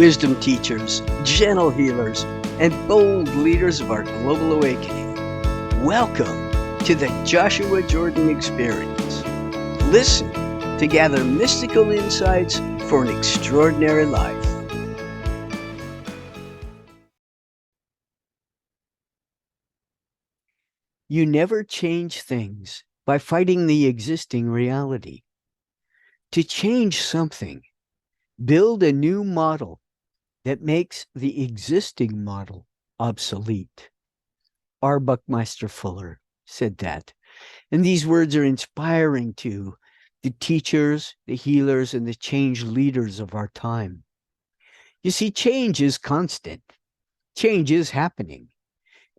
wisdom teachers, gentle healers, and bold leaders of our global awakening. Welcome to the Joshua Jordan Experience. Listen to gather mystical insights for an extraordinary life. You never change things by fighting the existing reality. To change something, build a new model that makes the existing model obsolete. R. Buckminster Fuller said that. And these words are inspiring to the teachers, the healers, and the change leaders of our time. You see, change is constant. Change is happening.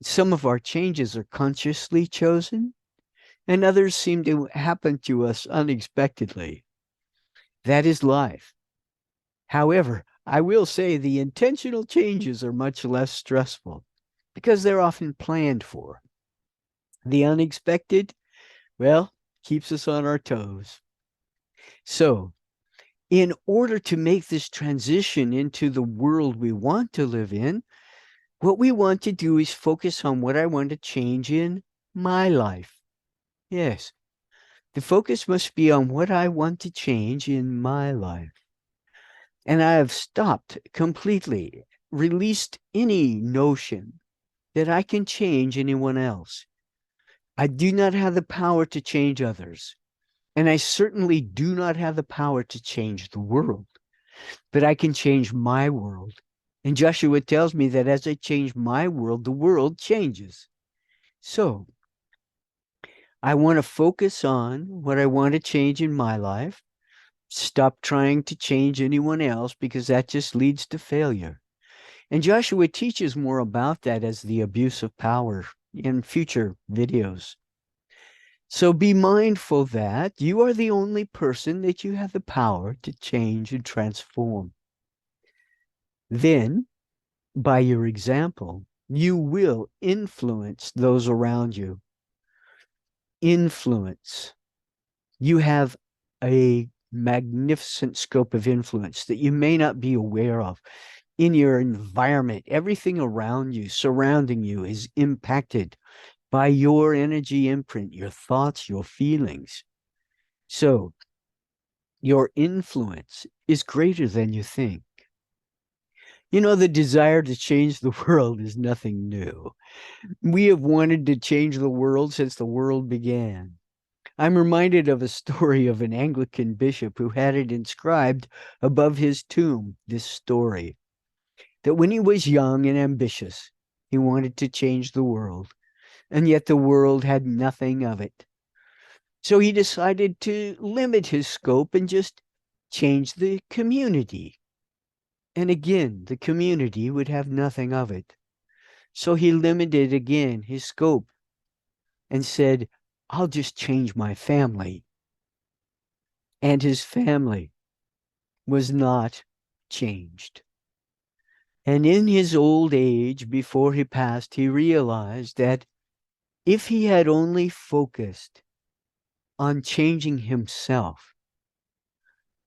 Some of our changes are consciously chosen, and others seem to happen to us unexpectedly. That is life. However, I will say the intentional changes are much less stressful because they're often planned for. The unexpected, well, keeps us on our toes. So, in order to make this transition into the world we want to live in, what we want to do is focus on what I want to change in my life. Yes, the focus must be on what I want to change in my life. And I have stopped completely, released any notion that I can change anyone else. I do not have the power to change others. And I certainly do not have the power to change the world, but I can change my world. And Joshua tells me that as I change my world, the world changes. So I want to focus on what I want to change in my life. Stop trying to change anyone else because that just leads to failure. And Joshua teaches more about that as the abuse of power in future videos. So be mindful that you are the only person that you have the power to change and transform. Then, by your example, you will influence those around you. Influence. You have a magnificent scope of influence that you may not be aware of. In your environment, everything around you, surrounding you, is impacted by your energy imprint, your thoughts, your feelings. So, your influence is greater than you think. You know, the desire to change the world is nothing new. We have wanted to change the world since the world began. I'm reminded of a story of an Anglican bishop who had it inscribed above his tomb, this story, that when he was young and ambitious, he wanted to change the world, and yet the world had nothing of it. So he decided to limit his scope and just change the community. And again, the community would have nothing of it. So he limited again his scope and said, I'll just change my family. And his family was not changed. And in his old age, before he passed, he realized that if he had only focused on changing himself,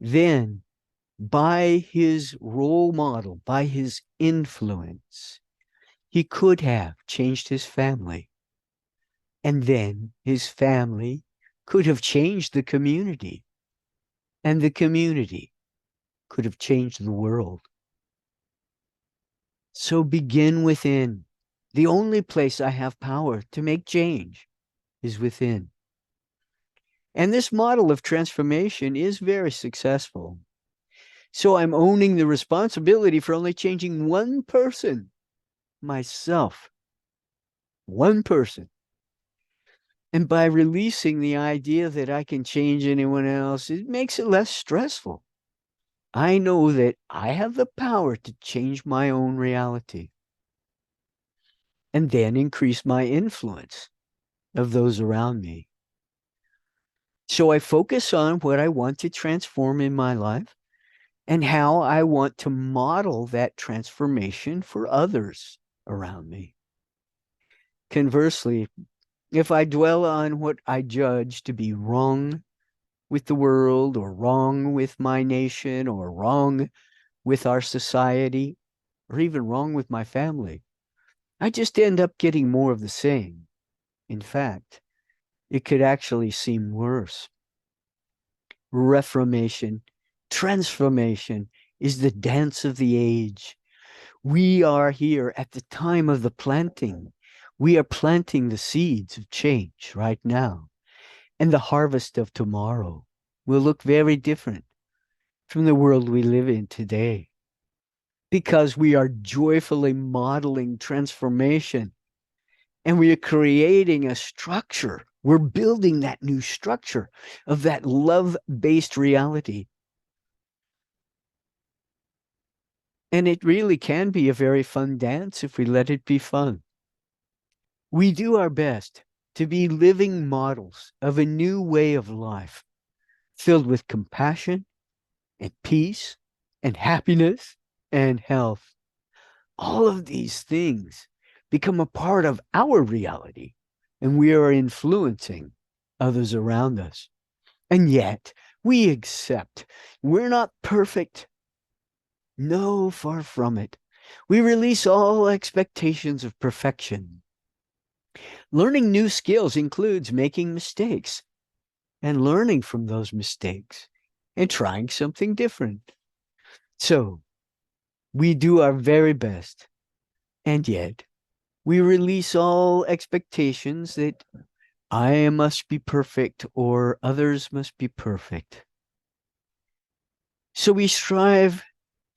then by his role model, by his influence, he could have changed his family. And then his family could have changed the community. And the community could have changed the world. So begin within. The only place I have power to make change is within. And this model of transformation is very successful. So I'm owning the responsibility for only changing one person, myself. One person. And by releasing the idea that I can change anyone else, it makes it less stressful. I know that I have the power to change my own reality and then increase my influence of those around me. So I focus on what I want to transform in my life and how I want to model that transformation for others around me. Conversely, if I dwell on what I judge to be wrong with the world or wrong with my nation or wrong with our society or even wrong with my family, I just end up getting more of the same. In fact, it could actually seem worse. Reformation, transformation is the dance of the age. We are here at the time of the planting. We are planting the seeds of change right now. And the harvest of tomorrow will look very different from the world we live in today because we are joyfully modeling transformation and we are creating a structure. We're building that new structure of that love based reality. And it really can be a very fun dance if we let it be fun. We do our best to be living models of a new way of life filled with compassion and peace and happiness and health. All of these things become a part of our reality, and we are influencing others around us. And yet, we accept we're not perfect. No, far from it. We release all expectations of perfection. Learning new skills includes making mistakes and learning from those mistakes and trying something different. So, we do our very best, and yet we release all expectations that I must be perfect or others must be perfect. So we strive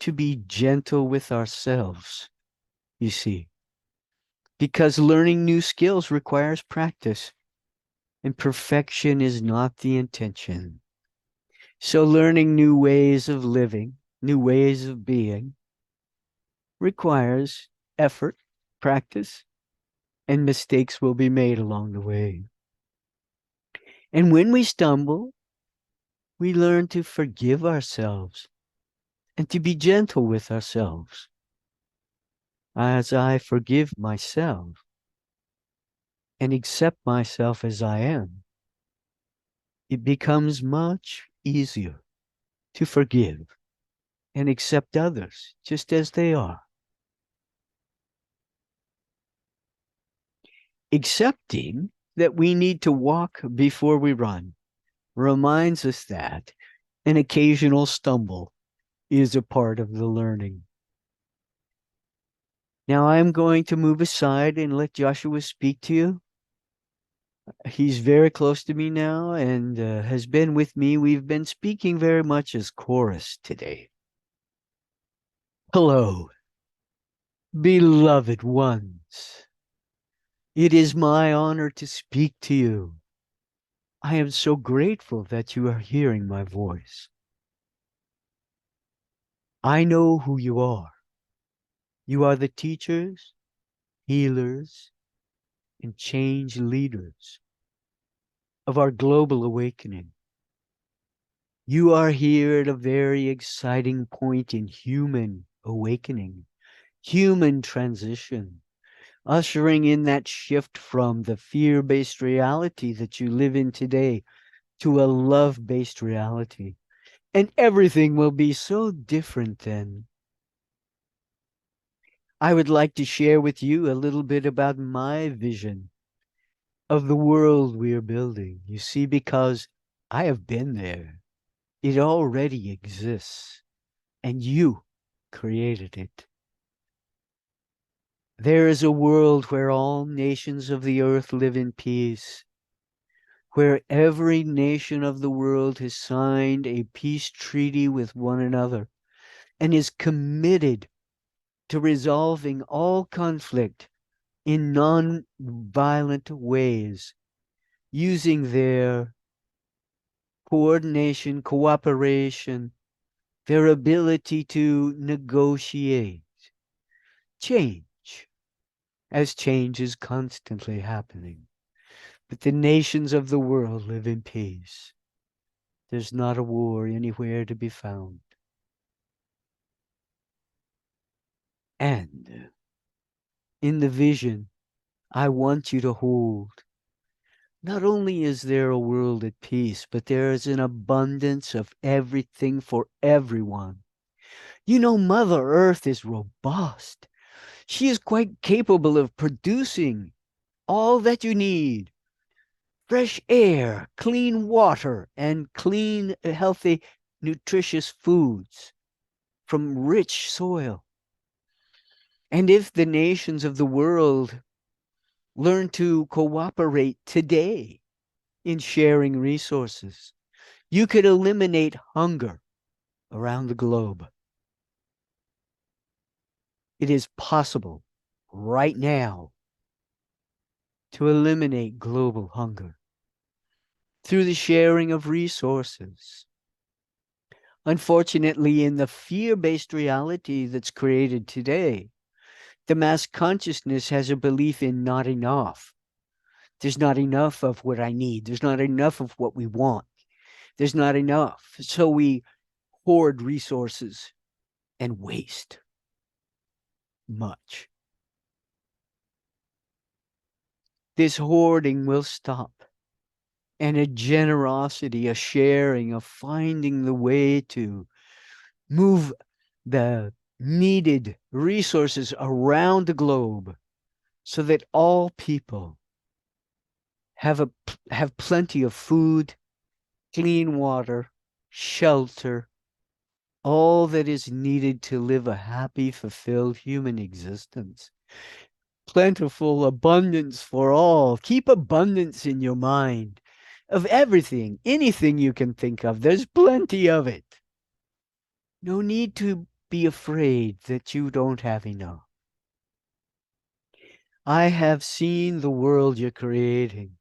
to be gentle with ourselves, you see, because learning new skills requires practice, and perfection is not the intention. So learning new ways of living, new ways of being, requires effort, practice, and mistakes will be made along the way. And when we stumble, we learn to forgive ourselves and to be gentle with ourselves. As I forgive myself and accept myself as I am, it becomes much easier to forgive and accept others just as they are. Accepting that we need to walk before we run reminds us that an occasional stumble is a part of the learning. Now I'm going to move aside and let Joshua speak to you. He's very close to me now and has been with me. We've been speaking very much as chorus today. Hello, beloved ones. It is my honor to speak to you. I am so grateful that you are hearing my voice. I know who you are. You are the teachers, healers, and change leaders of our global awakening. You are here at a very exciting point in human awakening, human transition, ushering in that shift from the fear-based reality that you live in today to a love-based reality. And everything will be so different then. I would like to share with you a little bit about my vision of the world we are building. You see, because I have been there. It already exists, and you created it. There is a world where all nations of the earth live in peace, where every nation of the world has signed a peace treaty with one another and is committed to resolving all conflict in non-violent ways, using their coordination, cooperation, their ability to negotiate change, as change is constantly happening. But the nations of the world live in peace. There's not a war anywhere to be found. And in the vision I want you to hold, not only is there a world at peace, but there is an abundance of everything for everyone. You know, Mother Earth is robust. She is quite capable of producing all that you need: fresh air, clean water, and clean, healthy, nutritious foods from rich soil. And if the nations of the world learn to cooperate today in sharing resources, you could eliminate hunger around the globe. It is possible right now to eliminate global hunger through the sharing of resources. Unfortunately, in the fear-based reality that's created today, the mass consciousness has a belief in not enough. There's not enough of what I need. There's not enough of what we want. There's not enough. So we hoard resources and waste much. This hoarding will stop. And a generosity, a sharing, a finding the way to move the needed resources around the globe so that all people have plenty of food, clean water, shelter, all that is needed to live a happy, fulfilled human existence. Plentiful abundance for all. Keep abundance in your mind of everything, anything you can think of. There's plenty of it. No need to be afraid that you don't have enough. I have seen the world you're creating,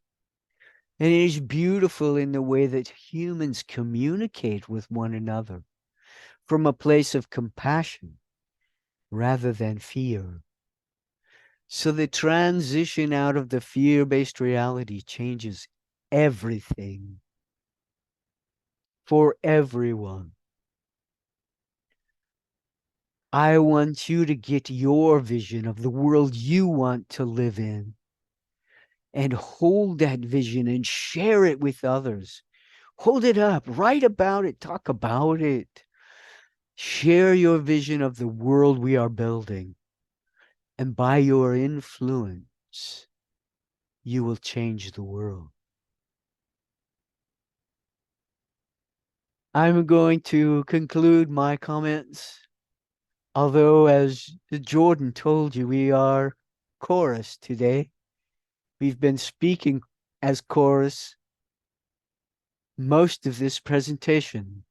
and it is beautiful in the way that humans communicate with one another from a place of compassion rather than fear. So the transition out of the fear-based reality changes everything for everyone. I want you to get your vision of the world you want to live in and hold that vision and share it with others. Hold it up, write about it, talk about it. Share your vision of the world we are building. And by your influence, you will change the world. I'm going to conclude my comments. Although, as Jordan told you, we are chorus today. We've been speaking as chorus most of this presentation.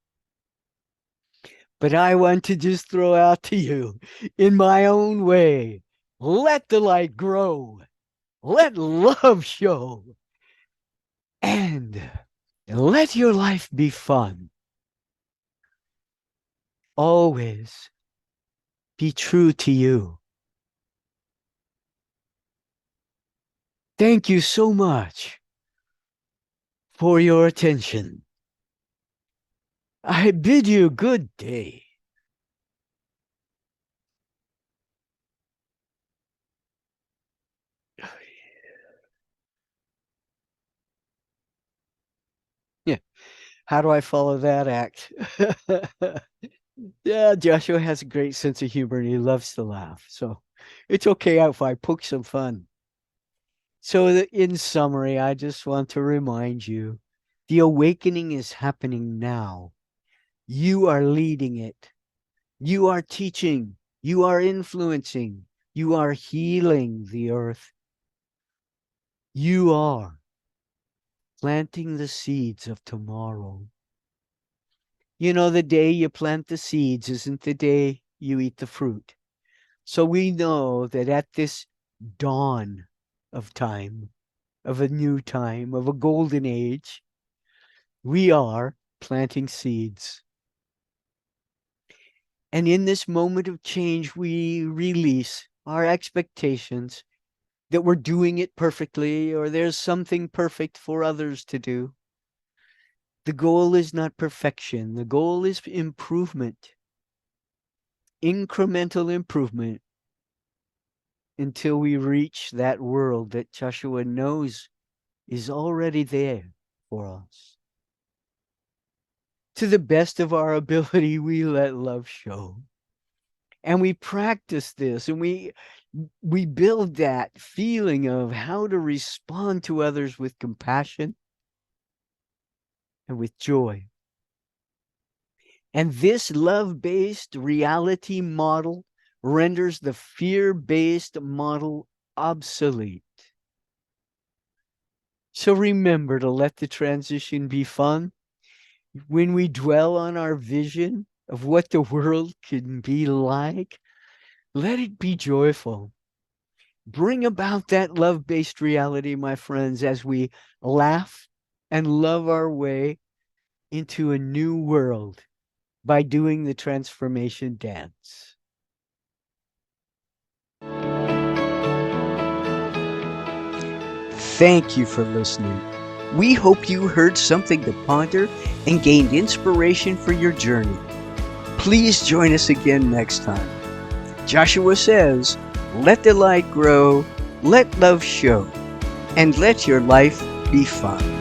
But I want to just throw out to you, in my own way, let the light grow, let love show, and let your life be fun. Always be true to you. Thank you so much for your attention. I bid you good day. Yeah. How do I follow that act? Yeah, Joshua has a great sense of humor and he loves to laugh. So it's okay if I poke some fun. So, in summary, I just want to remind you the awakening is happening now. You are leading it. You are teaching. You are influencing. You are healing the earth. You are planting the seeds of tomorrow. You know, the day you plant the seeds isn't the day you eat the fruit. So we know that at this dawn of time, of a new time, of a golden age, we are planting seeds. And in this moment of change, we release our expectations that we're doing it perfectly or there's something perfect for others to do. The goal is not perfection. The goal is improvement, incremental improvement until we reach that world that Joshua knows is already there for us. To the best of our ability, we let love show. And we practice this, and we build that feeling of how to respond to others with compassion and with joy. And this love-based reality model renders the fear-based model obsolete. So remember to let the transition be fun. When we dwell on our vision of what the world can be like, let it be joyful. Bring about that love-based reality, my friends, as we laugh and love our way into a new world by doing the transformation dance. Thank you for listening. We hope you heard something to ponder and gained inspiration for your journey. Please join us again next time. Joshua says, let the light grow, let love show, and let your life be fun.